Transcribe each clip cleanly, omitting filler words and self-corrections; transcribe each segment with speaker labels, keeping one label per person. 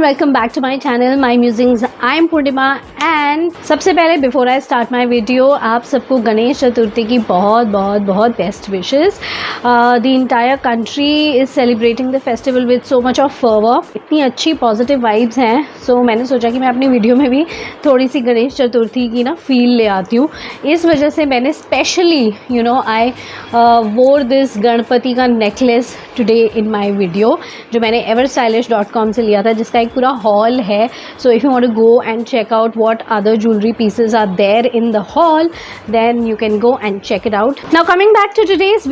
Speaker 1: Everyone, welcome back to my channel my musings. I am Purnima and सबसे पहले before I start my video, आप सबको गणेश चतुर्थी की बहुत बहुत बहुत best wishes. The entire country is celebrating the festival with so much of fervour. इतनी अच्छी पॉजिटिव वाइब्स हैं, सो मैंने सोचा कि मैं अपनी वीडियो में भी थोड़ी सी गणेश चतुर्थी की ना फील ले आती हूँ। इस वजह से मैंने स्पेशली आई वोर दिस गणपति का necklace today in my video, जो मैंने everstylish.com से लिया था, जिसका एक पूरा हॉल है। So if you want to go and check out what other jewellery pieces are there in the hall, then you can go and check it out. Now coming back to today's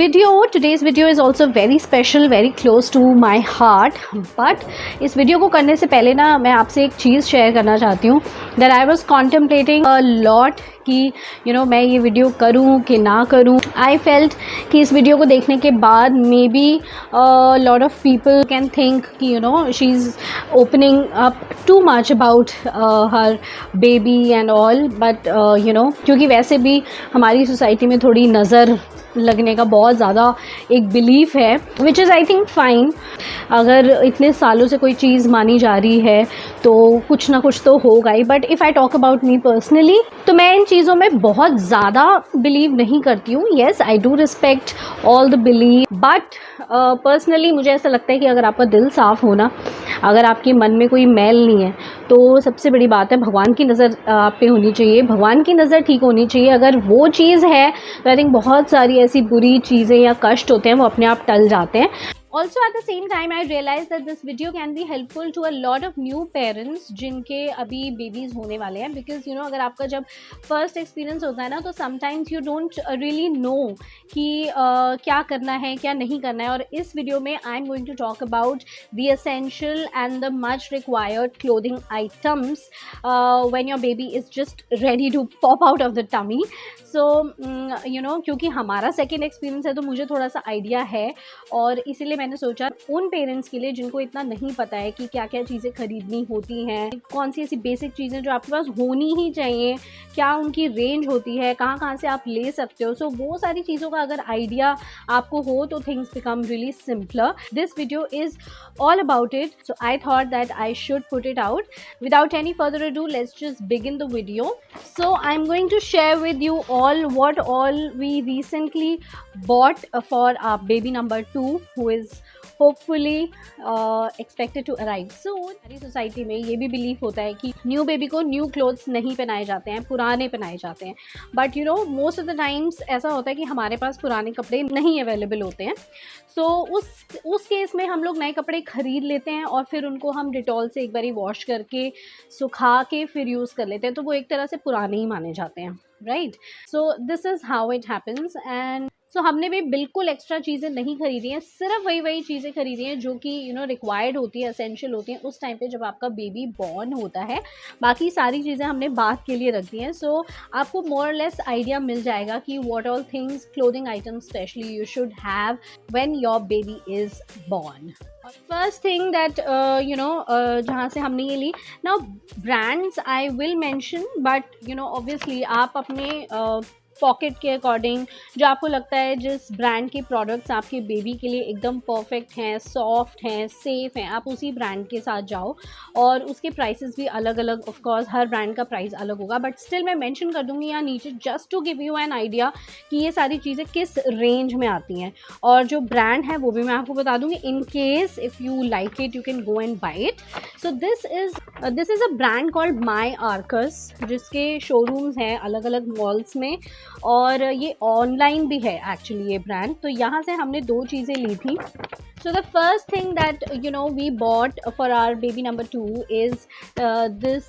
Speaker 1: video is also very special, very close to my heart. But इस video को करने से पहले ना मैं आपसे एक चीज़ share करना चाहती हूँ, that I was contemplating a lot कि मैं ये वीडियो करूँ कि ना करूँ। आई फेल्ट कि इस वीडियो को देखने के बाद maybe lot of people can think कि she is opening up too much about her baby and all, but क्योंकि वैसे भी हमारी सोसाइटी में थोड़ी नज़र लगने का बहुत ज़्यादा एक बिलीफ है, which is I think fine. अगर इतने सालों से कोई चीज़ मानी जा रही है तो कुछ ना कुछ तो होगा ही। But if I talk about me personally, तो मैं इन चीज़ों में बहुत ज़्यादा बिलीव नहीं करती हूँ। Yes, I do respect all the believe, but personally मुझे ऐसा लगता है कि अगर आपका दिल साफ़ हो ना, अगर आपके मन में कोई मैल नहीं है, तो सबसे बड़ी बात है भगवान की नज़र आप पे होनी चाहिए, भगवान की नज़र ठीक होनी चाहिए। अगर वो चीज़ है तो आई थिंक बहुत सारी ऐसी बुरी चीज़ें या कष्ट होते हैं वो अपने आप टल जाते हैं। Also at the same time I realize that this video can be helpful to a lot of new parents जिनके अभी babies होने वाले हैं, because अगर आपका जब first experience होता है ना, तो sometimes you don't really know कि क्या करना है क्या नहीं करना है। और इस वीडियो में I am going to talk about the essential and the much required clothing items when your baby is just ready to pop out of the tummy. So क्योंकि हमारा सेकेंड एक्सपीरियंस है तो मुझे थोड़ा सा आइडिया है, और इसीलिए मैंने सोचा उन पेरेंट्स के लिए जिनको इतना नहीं पता है कि क्या क्या चीज़ें खरीदनी होती हैं, कौन सी ऐसी बेसिक चीज़ें जो आपके पास होनी ही चाहिए, क्या उनकी रेंज होती है, कहाँ कहाँ से आप ले सकते हो। सो वो सारी चीज़ों का अगर आइडिया आपको हो तो things become really simpler. This video is all about it, so I thought that I should put it out. Without any further ado, let's just begin the video. So I'm going to share with you all what all we recently bought for our baby number 2, who is hopefully expected to arrive soon. हमारी society में ये भी belief होता है कि new baby को new clothes नहीं पहनाए जाते हैं, पुराने पहनाए जाते हैं। But most of the times ऐसा होता है कि हमारे पास पुराने कपड़े नहीं अवेलेबल होते हैं। सो उस केस में हम लोग नए कपड़े खरीद लेते हैं और फिर उनको हम डिटॉल से एक बारी वॉश करके सुखा के फिर यूज़ कर लेते हैं, तो वो एक तरह से पुराने ही माने जाते हैं, right. So this is how it happens. And so हमने भी बिल्कुल एक्स्ट्रा चीज़ें नहीं खरीदी हैं, सिर्फ वही चीज़ें खरीदी हैं जो कि रिक्वायर्ड होती है, एसेंशियल होती हैं उस टाइम पे जब आपका बेबी बॉर्न होता है। बाकी सारी चीज़ें हमने बाद के लिए रख दी हैं। सो आपको मोर और लेस आइडिया मिल जाएगा कि what all things, clothing items specially, you should have when your baby is born. First thing that जहाँ से हमने ये ली, now brands I will mention, but obviously आप अपने पॉकेट के अकॉर्डिंग जो आपको लगता है जिस ब्रांड के प्रोडक्ट्स आपके बेबी के लिए एकदम परफेक्ट हैं, सॉफ्ट हैं, सेफ़ हैं, आप उसी ब्रांड के साथ जाओ। और उसके प्राइसेस भी अलग अलग, ऑफ कोर्स हर ब्रांड का प्राइस अलग होगा, बट स्टिल मैं मेंशन कर दूंगी यहाँ नीचे, just to give you an idea कि ये सारी चीज़ें किस रेंज में आती हैं। और जो ब्रांड है वो भी मैं आपको बता दूंगी, in case if you like it you can go and by it. So this is a brand called Mi Arcus, जिसके शोरूम्स हैं अलग अलग मॉल्स में, और ये ऑनलाइन भी है एक्चुअली ये ब्रांड। तो यहाँ से हमने 2 चीज़ें ली थी। So the first thing that we bought for our baby number 2 is this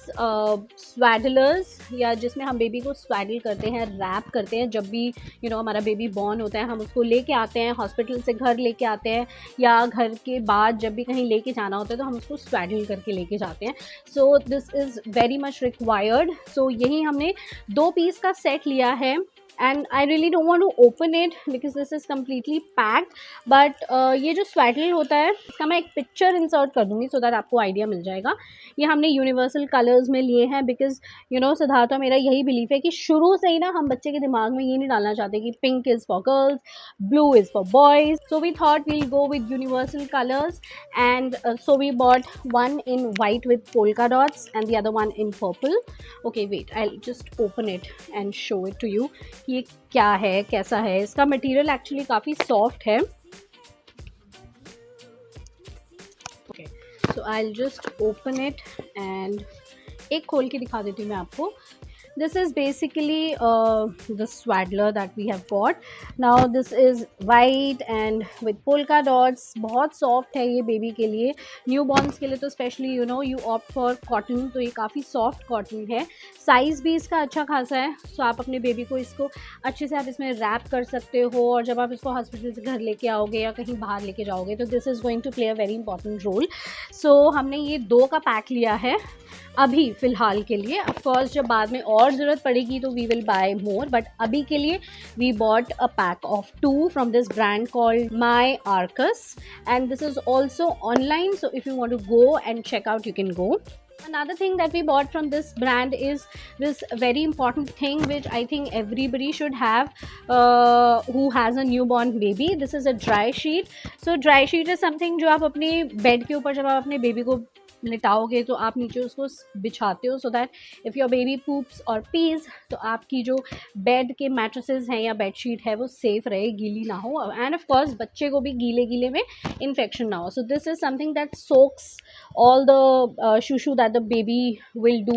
Speaker 1: swaddlers, या जिसमें हम बेबी को स्वाडल करते हैं, रैप करते हैं। जब भी हमारा बेबी बॉर्न होता है हम उसको लेके आते हैं, हॉस्पिटल से घर लेके आते हैं, या घर के बाद जब भी कहीं लेके जाना होता है तो हम उसको स्वाडल करके लेके जाते हैं। So this is very much required. So यही हमने 2 पीस का सेट लिया है and I really don't want to open it because this is completely packed. But ये जो स्वेटल होता है इसका मैं एक पिक्चर इंसर्ट कर दूँगी सो दैट आपको आइडिया मिल जाएगा. ये हमने यूनिवर्सल कलर्स में लिए हैं बिकॉज यू नो सिद्धार्थ, मेरा यही बिलीफ है कि शुरू से ही ना हम बच्चे के दिमाग में ये नहीं डालना चाहते कि pink is for girls, blue is for boys. So we thought we'll go with universal colors, and so we bought one in white with polka dots and the other one in purple. Okay, wait, I'll just open it and show it to you कि ये क्या है, कैसा है. इसका material actually काफ़ी soft है. Okay, so I'll just open it and एक खोल के दिखा देती हूँ मैं आपको. This is basically the swaddler that we have bought. Now this is white and with polka dots. बहुत soft है ये बेबी के लिए, न्यूबॉर्न्स के लिए तो specially you know you opt for cotton, तो ये काफ़ी सॉफ्ट कॉटन है. साइज़ भी इसका अच्छा खासा है. सो आप अपने बेबी को इसको अच्छे से आप इसमें रैप कर सकते हो, और जब आप इसको हॉस्पिटल से घर लेके आओगे या कहीं बाहर लेके जाओगे तो this is going to play a very important role. So हमने ये 2 का पैक लिया है अभी फ़िलहाल के लिए. ऑफकोर्स जब बाद में और ज़रूरत पड़ेगी तो we will buy more, but अभी के लिए we bought a pack of 2 from this brand called Mi Arcus, and this is also online, so if you want to go and check out you can go. Another thing that we bought from this brand is this very important thing which I think everybody should have who has a newborn baby. This is a dry sheet. So dry sheet is something जो आप अपने bed के ऊपर जब आप अपने baby को लिटाओगे तो आप नीचे उसको बिछाते हो, so that if your baby poops और पीज तो आपकी जो बेड के मैट्रेसेस हैं या बेडशीट है वो सेफ़ रहे, गीली ना हो, एंड ऑफ कोर्स बच्चे को भी गीले गीले में इन्फेक्शन ना हो. सो this is something that socks all the shushu that the baby will do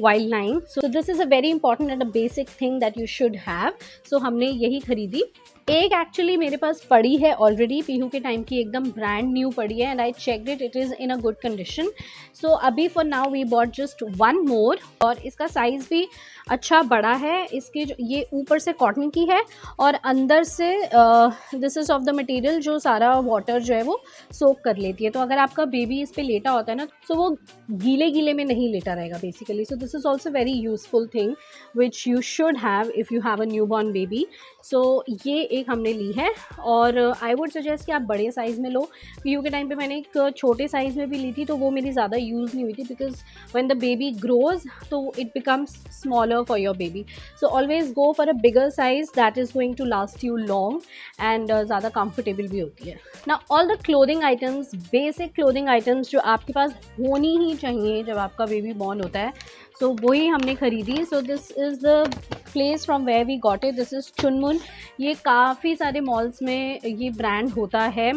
Speaker 1: while lying. So this is a very important and a basic thing that you should have. So हमने यही खरीदी. एक actually मेरे पास पड़ी है already, Pihu के time की एकदम ब्रांड न्यू पड़ी है, and I checked it is in a good condition. So अभी for now we bought just 1 more, और इसका साइज़ भी अच्छा बड़ा है. इसके जो ये ऊपर से कॉटन की है और अंदर से this is of the material जो सारा वाटर जो है वो सोक कर लेती है. तो अगर आपका बेबी इस पर लेटा होता है ना तो वो गीले गीले में नहीं लेटा रहेगा basically. So this is also very useful thing which you should have if you have a newborn baby. So ये एक हमने ली है, और आई वुड सजेस्ट कि आप बड़े साइज़ में लो. पीयू के टाइम पे मैंने एक छोटे साइज़ में भी ली थी तो वो मेरी ज़्यादा यूज़ नहीं हुई थी, because when the baby grows तो it becomes smaller for your baby. So always go for a bigger size that is going to last you long, and ज़्यादा कंफर्टेबल भी होती है. ना all the clothing items, basic clothing items जो आपके पास होनी ही चाहिए जब आपका बेबी बॉर्न होता है, सो वही हमने खरीदी. So this is the place from where we got it. This is Chunmun. ये काफ़ी सारे मॉल्स में ये ब्रांड होता है.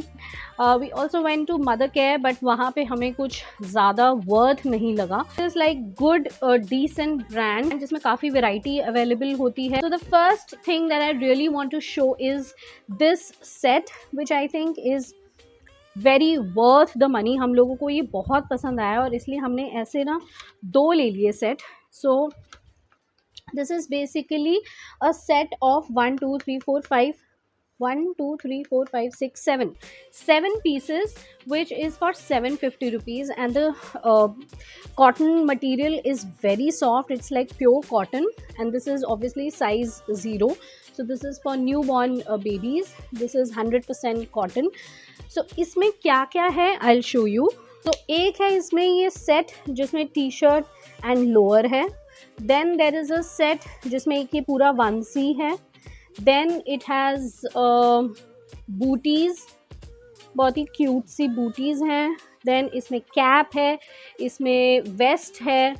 Speaker 1: We also went to Mothercare, but वहाँ पे हमें कुछ ज़्यादा वर्थ नहीं लगा. Is like good decent brand जिसमें काफ़ी वेराइटी अवेलेबल होती है. So the first thing that I really want to show is this set which I think is very worth the money. हम लोगों को ये बहुत पसंद आया और इसलिए हमने ऐसे ना 2 ले लिए set. So this is basically a set of 1 2 3 4 5 1 2 3 4 5 6 7 pieces which is for 750 rupees, and the cotton material is very soft. It's like pure cotton, and this is obviously size 0. So this is for newborn babies. This is 100% cotton. So इसमें क्या क्या है I'll show you. तो एक है इसमें ये set जिसमें टी शर्ट एंड लोअर है. Then there is a set जिसमें एक ये पूरा वनसी है. देन इट हैज़ बूटीज़, बहुत ही क्यूट सी बूटीज़ हैं. देन इसमें कैप है, इसमें वेस्ट है,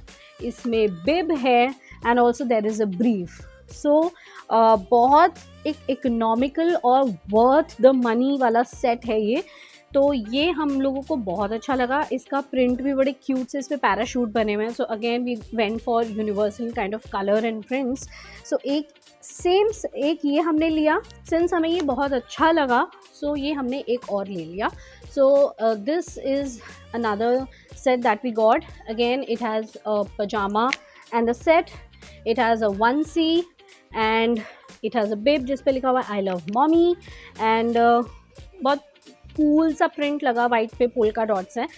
Speaker 1: इसमें बिब है, and also there is a brief. So बहुत एक इकोनॉमिकल और वर्थ द मनी वाला सेट है ये. तो ये हम लोगों को बहुत अच्छा लगा. इसका प्रिंट भी बड़े क्यूट से इस पर पैराशूट बने हुए हैं. So again we went for universal kind of colour and prints. So एक ये हमने लिया. सिंस हमें ये बहुत अच्छा लगा सो ये हमने एक और ले लिया. So this is another set that we got. Again it has a pyjama and the set. It has a onesie and it has a bib जिस पे लिखा हुआ है आई लव मॉमी. एंड बहुत कूल सा प्रिंट लगा वाइट पे, polka dots हैं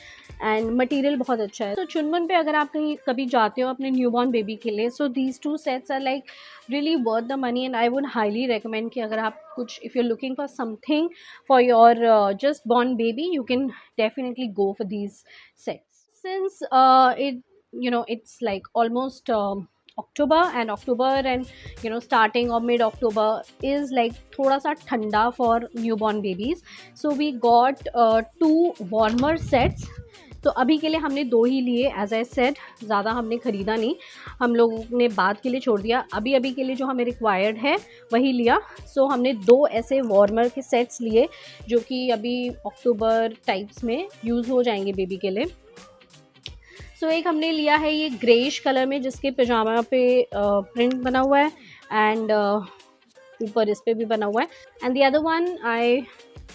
Speaker 1: एंड मटेरियल बहुत अच्छा है। तो चुनमुन पे अगर आप कहीं कभी जाते हो अपने न्यूबॉर्न बेबी के लिए, so these 2 sets are like really worth the money and I would highly recommend कि अगर आप कुछ if you are looking for something for your just born baby, you can definitely go for these sets. Since it's like almost October and starting or mid October is like thoda sa thanda for newborn babies, so we got 2 warmer sets. तो अभी के लिए हमने 2 ही लिए, as I said ज़्यादा हमने ख़रीदा नहीं, हम लोगों ने बाद के लिए छोड़ दिया। अभी के लिए जो हमें रिक्वायर्ड है वही लिया। सो हमने 2 ऐसे वार्मर के सेट्स लिए जो कि अभी अक्टूबर टाइप्स में यूज़ हो जाएंगे बेबी के लिए। सो एक हमने लिया है ये ग्रेइश कलर में जिसके पजामा पे प्रिंट बना हुआ है एंड ऊपर इस पे भी बना हुआ है, and the other one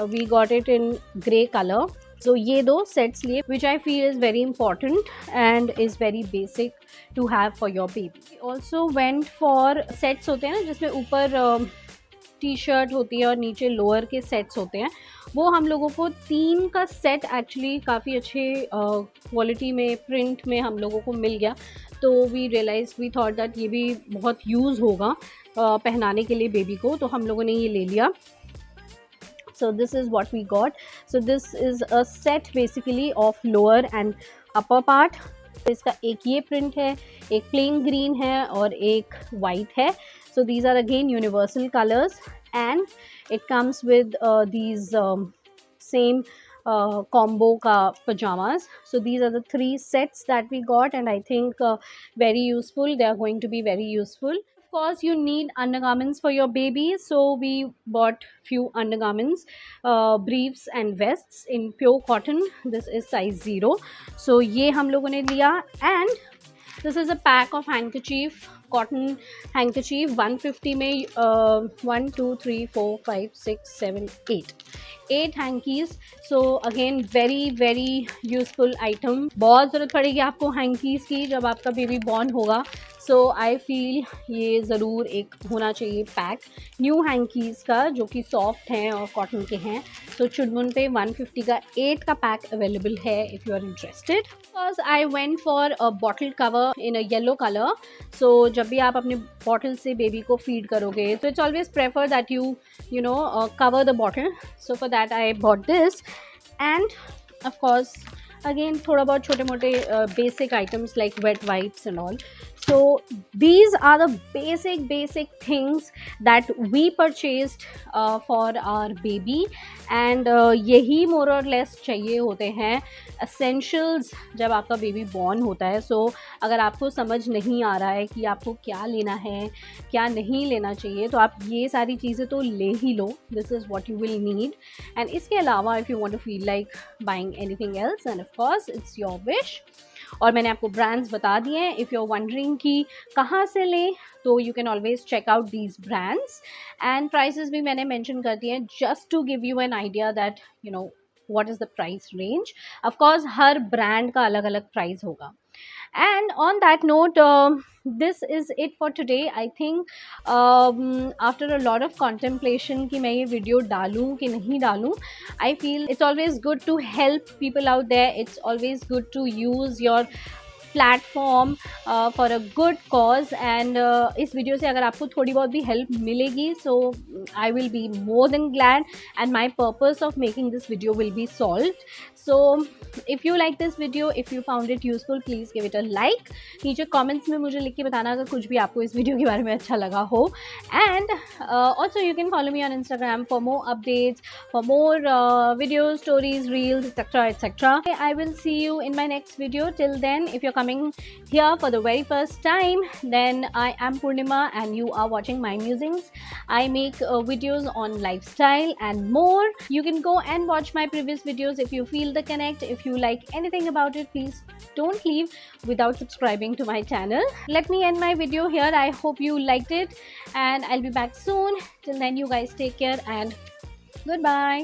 Speaker 1: we got it in grey colour. So ये 2 सेट्स लिए which I feel is very important and is very basic to have for your baby. Also went for sets होते हैं ना जिसमें ऊपर T shirt होती है और नीचे लोअर के सेट्स होते हैं, वो हम लोगों को 3 का सेट एक्चुअली काफ़ी अच्छे क्वालिटी में प्रिंट में हम लोगों को मिल गया। तो वी थॉट दैट ये भी बहुत यूज़ होगा पहनाने के लिए बेबी को, तो हम लोगों ने ये ले लिया। So this is what we got. So this is a set basically of lower and upper part. इसका एक ये प्रिंट है, एक प्लेन ग्रीन है और एक वाइट है। So these are again universal colors and it comes with these same combo ka pajamas. So these are the 3 sets that we got and I think very useful. They are going to be very useful. Of course you need undergarments for your baby, so we bought few undergarments, briefs and vests in pure cotton. This is size 0, so ये हम लोगों ने लिया। and this is a pack of handkerchief, cotton handkerchief 150 में 1 2 3 4 5 6 7 8 hankies. so again very useful item. बहुत ज़रूरत पड़ेगी आपको hankies की जब आपका बेबी बॉर्न होगा। सो आई फील ये ज़रूर एक होना चाहिए पैक न्यू हैंकीज़ का जो कि सॉफ्ट हैं और कॉटन के हैं। सो चुनमुन पे 150 का 8 का पैक अवेलेबल है if you are interested. Because I went for a bottle cover in a yellow colour. So जब भी आप अपने बॉटल से बेबी को फीड करोगे तो it's always prefer that you no cover the bottle. So for that I bought this end of course again थोड़ा बहुत छोटे मोटे basic items like wet wipes and all. So these are the basic things that we purchased for our baby and यही more or less चाहिए होते हैं essentials जब आपका बेबी बॉर्न होता है। So अगर आपको समझ नहीं आ रहा है कि आपको क्या लेना है क्या नहीं लेना चाहिए तो आप ये सारी चीज़ें तो ले ही लो। This is what you will need and इसके अलावा if you want to feel like buying anything else and of course it's your wish। और मैंने आपको ब्रांड्स बता दिए हैं। इफ़ यू आर वंडरिंग कि कहाँ से लें तो you can always check out these brands and prices भी मैंने मेंशन कर दिए हैं just to give you an idea that you know what is the price range. Of course हर ब्रांड का अलग अलग प्राइस होगा। And on that note this is it for today. I think after a lot of contemplation कि मैं ये video डालूँ कि नहीं डालूँ, I feel it's always good to help people out there. It's always good to use your platform for a good cause and इस वीडियो से अगर आपको थोड़ी बहुत भी हेल्प मिलेगी so I will be more than glad and my purpose of making this video will be solved. So if you like this video, if you found it useful, please give it a like. नीचे comments में मुझे लिख के बताना अगर कुछ भी आपको इस वीडियो के बारे में अच्छा लगा हो and also you can follow me on Instagram for more updates, for more videos, stories, reels etcetera etcetera. I will see you in my next video. Till then, if you're coming here for the very first time, then I am Purnima and you are watching My Musings. I make videos on lifestyle and more. You can go and watch my previous videos if you feel the connect. If you like anything about it, please don't leave without subscribing to my channel. Let me end my video here. I hope you liked it and I'll be back soon. Till then, you guys take care and goodbye.